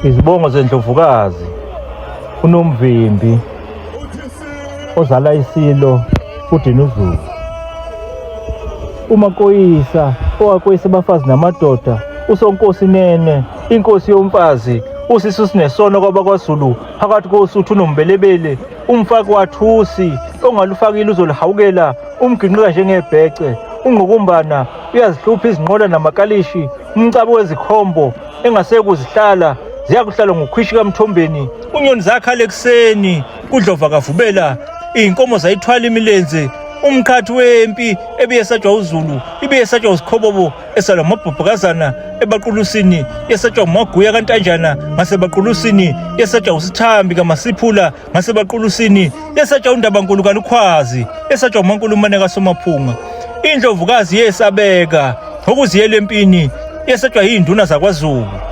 Izibongo zendlovukazi uNomvimbi ozala isilo uDinuzulu. uMakoyisa owakoyisa abafazi namadoda uSonkosi Nene inkosi yomfazi uSisu Sinesono kwabakwaZulu phakathi koSuthu noMbelebele umfaki wathusi ongalufakile uzolihawukela umginqika njengebhece ungqukumbana uyazihlupha izinqola namakalishi umcabo wezikhombo engasekuzihlala ziyakuhlala ngokhwishi kaMthombeni unyoni zakhala ekuseni kudlova kavubela inkomo zayithwala imilenze umqhathi wempi ebiyesatshwa uZulu ibiyesatshwa uSikhobobo esalamabhubhakazana ebaqulusini yesatshwa uMaguya kaNtanjana ngasebaqulusini yesatshwa uSithambi kaMasiphula ngasebaqulusini yesatshwa uNdabankulu kaLukhwazi yesatshwa uMaNkulumane kaSomaphunga indlovukazi yesabeka ngokuziyela empini yesatshwa yinduna zakwaZulu.